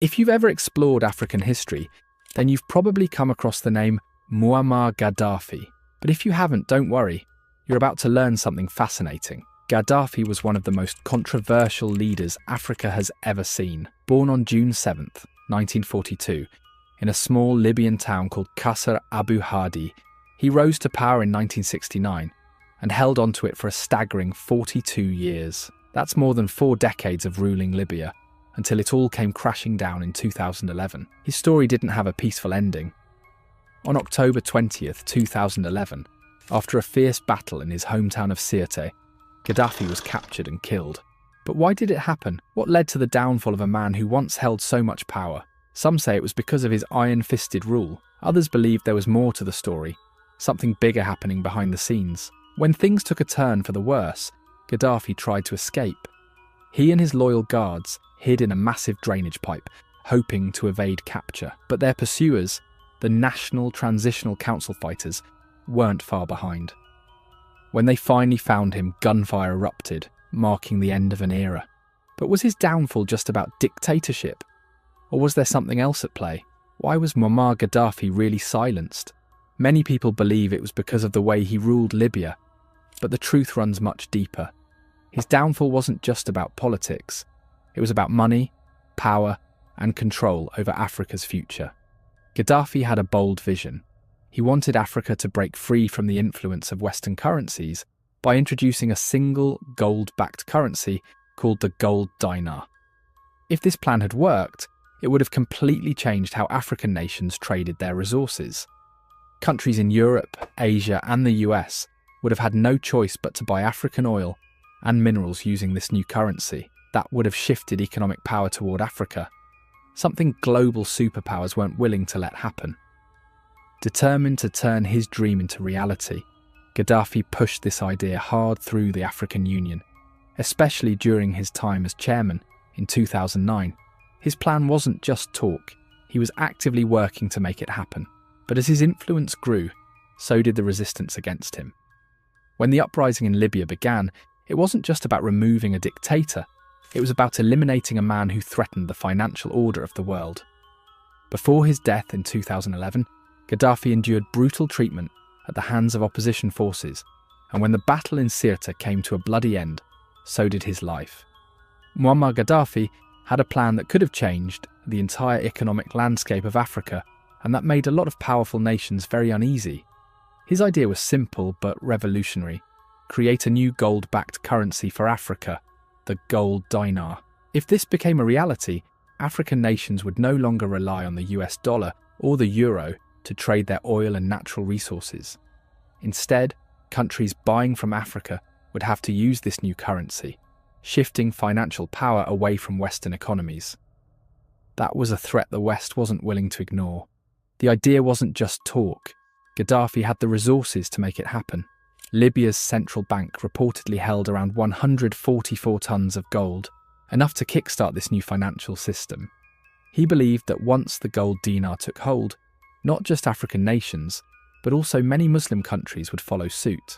If you've ever explored African history, then you've probably come across the name Muammar Gaddafi. But if you haven't, don't worry. You're about to learn something fascinating. Gaddafi was one of the most controversial leaders Africa has ever seen. Born on June 7th, 1942, in a small Libyan town called Qasr Abu Hadi, he rose to power in 1969 and held on to it for a staggering 42 years. That's more than 4 decades of ruling Libya, until it all came crashing down in 2011. His story didn't have a peaceful ending. On October 20th, 2011, after a fierce battle in his hometown of Sirte, Gaddafi was captured and killed. But why did it happen? What led to the downfall of a man who once held so much power? Some say it was because of his iron-fisted rule. Others believe there was more to the story, something bigger happening behind the scenes. When things took a turn for the worse, Gaddafi tried to escape. He and his loyal guards hid in a massive drainage pipe, hoping to evade capture. But their pursuers, the National Transitional Council fighters, weren't far behind. When they finally found him, gunfire erupted, marking the end of an era. But was his downfall just about dictatorship? Or was there something else at play? Why was Muammar Gaddafi really silenced? Many people believe it was because of the way he ruled Libya, but the truth runs much deeper. His downfall wasn't just about politics. It was about money, power, and control over Africa's future. Gaddafi had a bold vision. He wanted Africa to break free from the influence of Western currencies by introducing a single gold-backed currency called the gold dinar. If this plan had worked, it would have completely changed how African nations traded their resources. Countries in Europe, Asia, and the US would have had no choice but to buy African oil and minerals using this new currency. That would have shifted economic power toward Africa, something global superpowers weren't willing to let happen. Determined to turn his dream into reality, Gaddafi pushed this idea hard through the African Union, especially during his time as chairman in 2009. His plan wasn't just talk, he was actively working to make it happen. But as his influence grew, so did the resistance against him. When the uprising in Libya began, it wasn't just about removing a dictator, it was about eliminating a man who threatened the financial order of the world. Before his death in 2011, Gaddafi endured brutal treatment at the hands of opposition forces, and when the battle in Sirte came to a bloody end, so did his life. Muammar Gaddafi had a plan that could have changed the entire economic landscape of Africa, and that made a lot of powerful nations very uneasy. His idea was simple but revolutionary: create a new gold-backed currency for Africa, the gold dinar. If this became a reality, African nations would no longer rely on the US dollar or the euro to trade their oil and natural resources. Instead, countries buying from Africa would have to use this new currency, shifting financial power away from Western economies. That was a threat the West wasn't willing to ignore. The idea wasn't just talk. Gaddafi had the resources to make it happen. Libya's central bank reportedly held around 144 tons of gold, enough to kickstart this new financial system. He believed that once the gold dinar took hold, not just African nations, but also many Muslim countries would follow suit.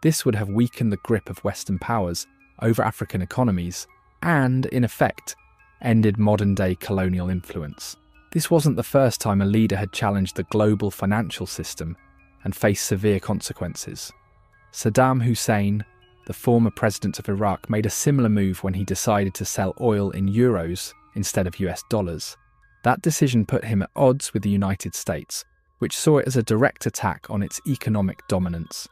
This would have weakened the grip of Western powers over African economies and, in effect, ended modern-day colonial influence. This wasn't the first time a leader had challenged the global financial system and faced severe consequences. Saddam Hussein, the former president of Iraq, made a similar move when he decided to sell oil in euros instead of US dollars. That decision put him at odds with the United States, which saw it as a direct attack on its economic dominance.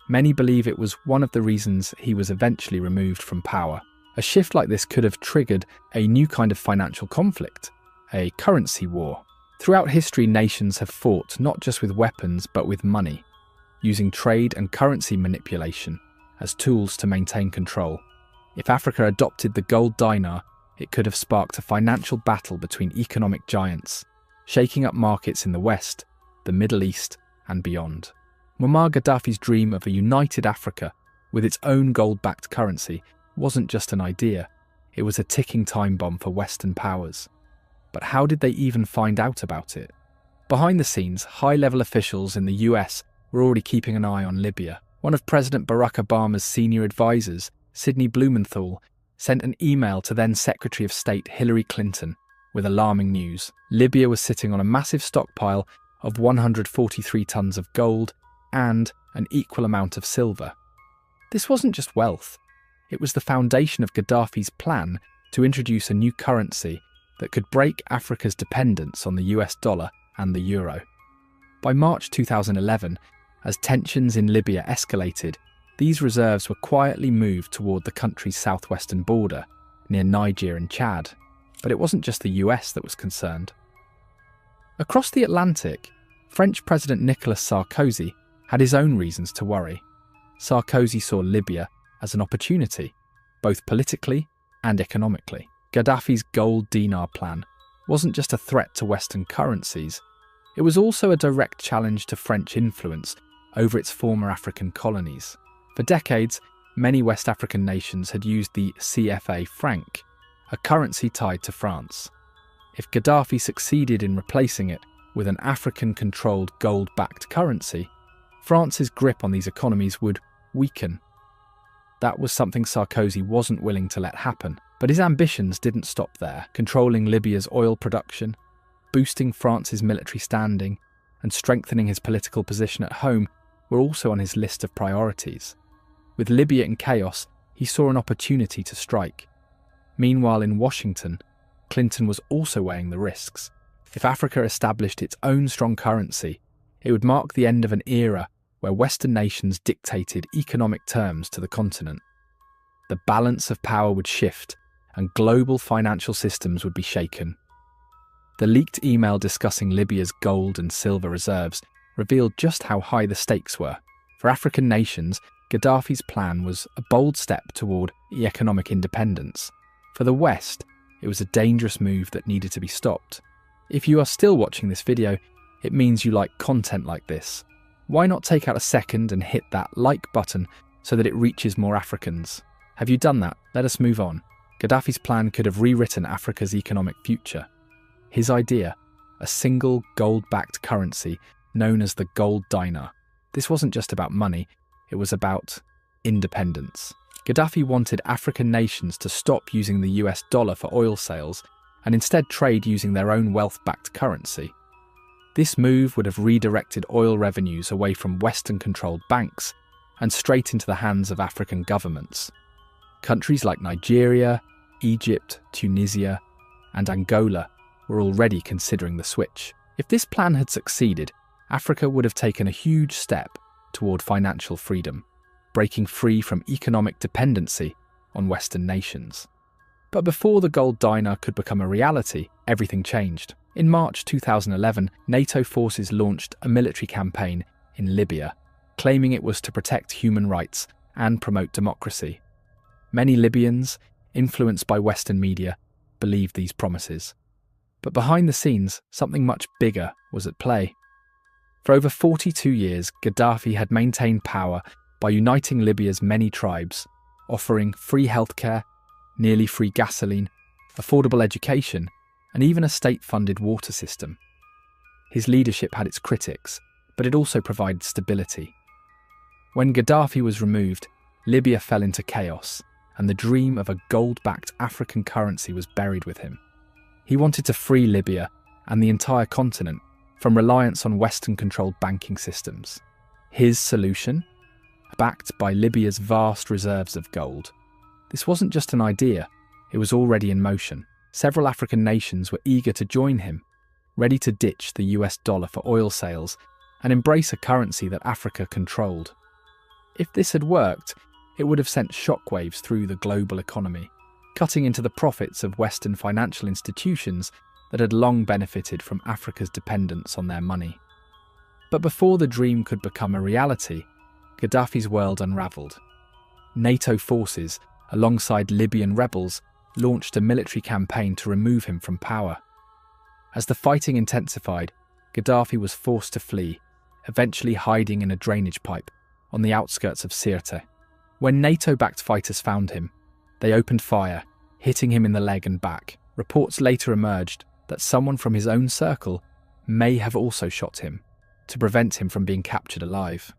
Many believe it was one of the reasons he was eventually removed from power. A shift like this could have triggered a new kind of financial conflict, a currency war. Throughout history, nations have fought not just with weapons but with money, using trade and currency manipulation as tools to maintain control. If Africa adopted the gold dinar, it could have sparked a financial battle between economic giants, shaking up markets in the West, the Middle East, and beyond. Muammar Gaddafi's dream of a united Africa with its own gold-backed currency wasn't just an idea, it was a ticking time bomb for Western powers. But how did they even find out about it? Behind the scenes, high-level officials in the US were already keeping an eye on Libya. One of President Barack Obama's senior advisors, Sidney Blumenthal, sent an email to then Secretary of State Hillary Clinton with alarming news. Libya was sitting on a massive stockpile of 143 tons of gold and an equal amount of silver. This wasn't just wealth. It was the foundation of Gaddafi's plan to introduce a new currency that could break Africa's dependence on the US dollar and the euro. By March 2011, as tensions in Libya escalated, these reserves were quietly moved toward the country's southwestern border, near Niger and Chad. But it wasn't just the US that was concerned. Across the Atlantic, French President Nicolas Sarkozy had his own reasons to worry. Sarkozy saw Libya as an opportunity, both politically and economically. Gaddafi's gold dinar plan wasn't just a threat to Western currencies, it was also a direct challenge to French influence over its former African colonies. For decades, many West African nations had used the CFA franc, a currency tied to France. If Gaddafi succeeded in replacing it with an African-controlled gold-backed currency, France's grip on these economies would weaken. That was something Sarkozy wasn't willing to let happen. But his ambitions didn't stop there. Controlling Libya's oil production, boosting France's military standing, and strengthening his political position at home were also on his list of priorities. With Libya in chaos, he saw an opportunity to strike. Meanwhile, in Washington, Clinton was also weighing the risks. If Africa established its own strong currency, it would mark the end of an era where Western nations dictated economic terms to the continent. The balance of power would shift, and global financial systems would be shaken. The leaked email discussing Libya's gold and silver reserves revealed just how high the stakes were. For African nations, Gaddafi's plan was a bold step toward economic independence. For the West, it was a dangerous move that needed to be stopped. If you are still watching this video, it means you like content like this. Why not take out a second and hit that like button so that it reaches more Africans? Have you done that? Let us move on. Gaddafi's plan could have rewritten Africa's economic future. His idea, a single gold-backed currency known as the gold dinar. This wasn't just about money, it was about independence. Gaddafi wanted African nations to stop using the US dollar for oil sales and instead trade using their own wealth-backed currency. This move would have redirected oil revenues away from Western-controlled banks and straight into the hands of African governments. Countries like Nigeria, Egypt, Tunisia, and Angola were already considering the switch. If this plan had succeeded, Africa would have taken a huge step toward financial freedom, breaking free from economic dependency on Western nations. But before the gold dinar could become a reality, everything changed. In March 2011, NATO forces launched a military campaign in Libya, claiming it was to protect human rights and promote democracy. Many Libyans, influenced by Western media, believed these promises. But behind the scenes, something much bigger was at play. For over 42 years, Gaddafi had maintained power by uniting Libya's many tribes, offering free healthcare, nearly free gasoline, affordable education, and even a state-funded water system. His leadership had its critics, but it also provided stability. When Gaddafi was removed, Libya fell into chaos, and the dream of a gold-backed African currency was buried with him. He wanted to free Libya and the entire continent from reliance on Western-controlled banking systems. His solution? Backed by Libya's vast reserves of gold. This wasn't just an idea, it was already in motion. Several African nations were eager to join him, ready to ditch the US dollar for oil sales and embrace a currency that Africa controlled. If this had worked, it would have sent shockwaves through the global economy, cutting into the profits of Western financial institutions that had long benefited from Africa's dependence on their money. But before the dream could become a reality, Gaddafi's world unravelled. NATO forces, alongside Libyan rebels, launched a military campaign to remove him from power. As the fighting intensified, Gaddafi was forced to flee, eventually hiding in a drainage pipe on the outskirts of Sirte. When NATO-backed fighters found him, they opened fire, hitting him in the leg and back. Reports later emerged that someone from his own circle may have also shot him to prevent him from being captured alive.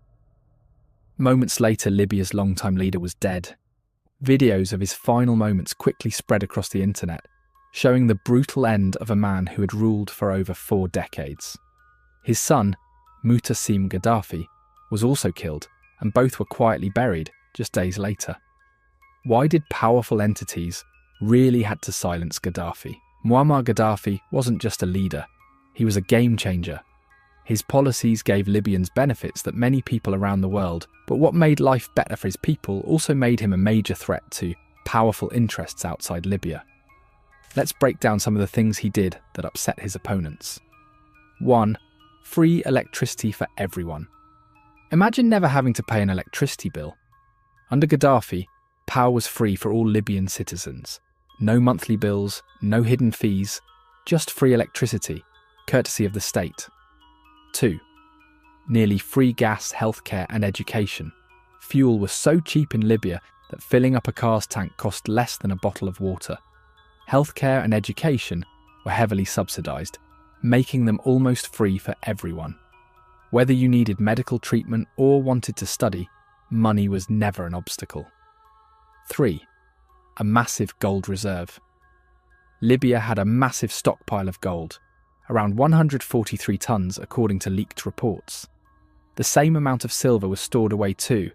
Moments later, Libya's longtime leader was dead. Videos of his final moments quickly spread across the internet, showing the brutal end of a man who had ruled for over 4 decades. His son, Mu'tasim Gaddafi, was also killed, and both were quietly buried just days later. Why did powerful entities really had to silence Gaddafi? Muammar Gaddafi wasn't just a leader, he was a game changer. His policies gave Libyans benefits that many people around the world, but what made life better for his people also made him a major threat to powerful interests outside Libya. Let's break down some of the things he did that upset his opponents. 1. Free electricity for everyone. Imagine never having to pay an electricity bill. Under Gaddafi, power was free for all Libyan citizens. No monthly bills, no hidden fees, just free electricity, courtesy of the state. 2. Nearly free gas, healthcare and education. Fuel was so cheap in Libya that filling up a car's tank cost less than a bottle of water. Healthcare and education were heavily subsidised, making them almost free for everyone. Whether you needed medical treatment or wanted to study, money was never an obstacle. 3. A massive gold reserve. Libya had a massive stockpile of gold, around 143 tons according to leaked reports. The same amount of silver was stored away too.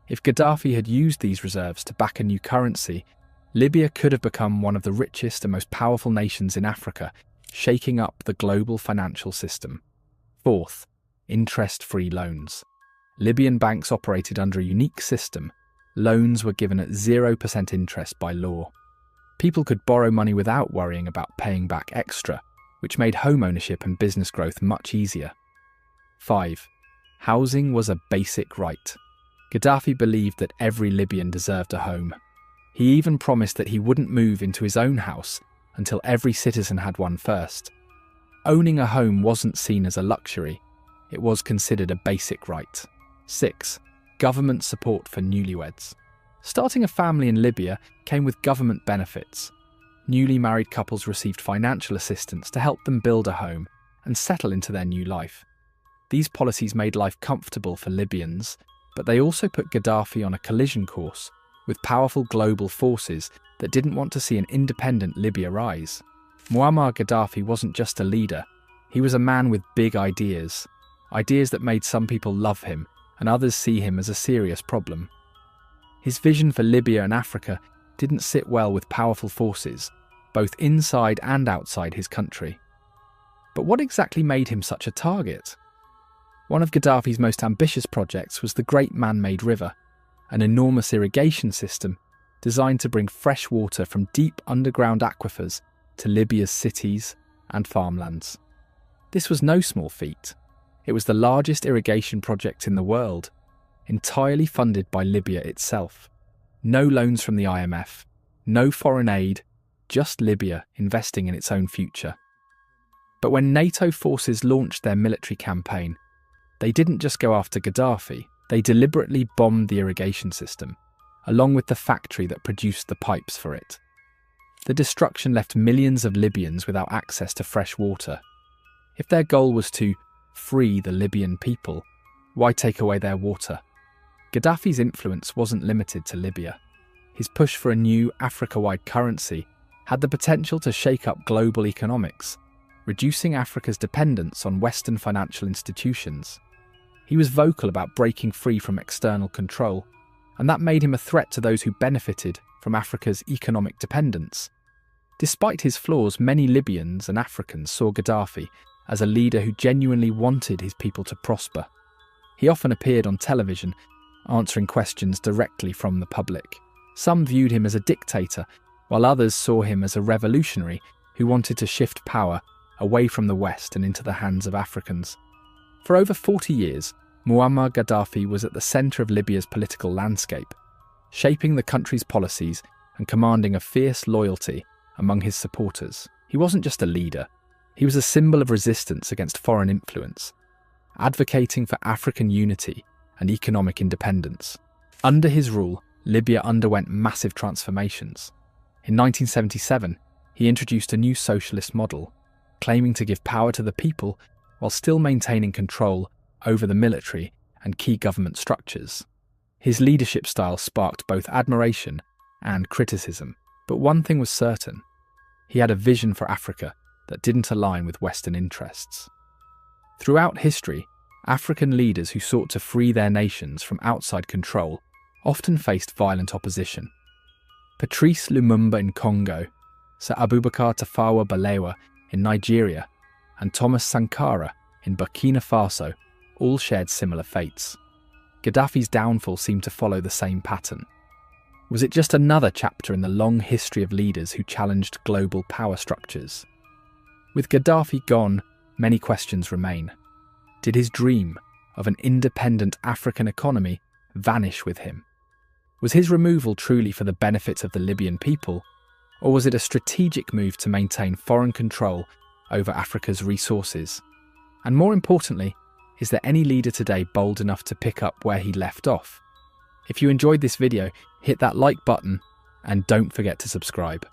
If Gaddafi had used these reserves to back a new currency, Libya could have become one of the richest and most powerful nations in Africa, shaking up the global financial system. 4th, interest-free loans. Libyan banks operated under a unique system. Loans were given at 0% interest by law. People could borrow money without worrying about paying back extra, which made home ownership and business growth much easier. 5. Housing was a basic right. Gaddafi believed that every Libyan deserved a home. He even promised that he wouldn't move into his own house until every citizen had one first. Owning a home wasn't seen as a luxury, it was considered a basic right. 6. Government support for newlyweds. Starting a family in Libya came with government benefits. Newly married couples received financial assistance to help them build a home and settle into their new life. These policies made life comfortable for Libyans, but they also put Gaddafi on a collision course with powerful global forces that didn't want to see an independent Libya rise. Muammar Gaddafi wasn't just a leader, he was a man with big ideas that made some people love him and others see him as a serious problem. His vision for Libya and Africa didn't sit well with powerful forces, both inside and outside his country. But what exactly made him such a target? One of Gaddafi's most ambitious projects was the Great Man-Made River, an enormous irrigation system designed to bring fresh water from deep underground aquifers to Libya's cities and farmlands. This was no small feat. It was the largest irrigation project in the world, entirely funded by Libya itself. No loans from the IMF, no foreign aid, just Libya investing in its own future. But when NATO forces launched their military campaign, they didn't just go after Gaddafi, they deliberately bombed the irrigation system, along with the factory that produced the pipes for it. The destruction left millions of Libyans without access to fresh water. If their goal was to free the Libyan people, why take away their water? Gaddafi's influence wasn't limited to Libya. His push for a new Africa-wide currency had the potential to shake up global economics, reducing Africa's dependence on Western financial institutions. He was vocal about breaking free from external control, and that made him a threat to those who benefited from Africa's economic dependence. Despite his flaws, many Libyans and Africans saw Gaddafi as a leader who genuinely wanted his people to prosper. He often appeared on television, answering questions directly from the public. Some viewed him as a dictator, while others saw him as a revolutionary who wanted to shift power away from the West and into the hands of Africans. For over 40 years, Muammar Gaddafi was at the centre of Libya's political landscape, shaping the country's policies and commanding a fierce loyalty among his supporters. He wasn't just a leader, he was a symbol of resistance against foreign influence, advocating for African unity and economic independence. Under his rule, Libya underwent massive transformations. In 1977, he introduced a new socialist model, claiming to give power to the people while still maintaining control over the military and key government structures. His leadership style sparked both admiration and criticism, but one thing was certain: He had a vision for Africa that didn't align with Western interests. Throughout history, African leaders who sought to free their nations from outside control often faced violent opposition. Patrice Lumumba in Congo, Sir Abubakar Tafawa Balewa in Nigeria, and Thomas Sankara in Burkina Faso all shared similar fates. Gaddafi's downfall seemed to follow the same pattern. Was it just another chapter in the long history of leaders who challenged global power structures? With Gaddafi gone, many questions remain. Did his dream of an independent African economy vanish with him? Was his removal truly for the benefit of the Libyan people, or was it a strategic move to maintain foreign control over Africa's resources? And more importantly, is there any leader today bold enough to pick up where he left off? If you enjoyed this video, hit that like button and don't forget to subscribe.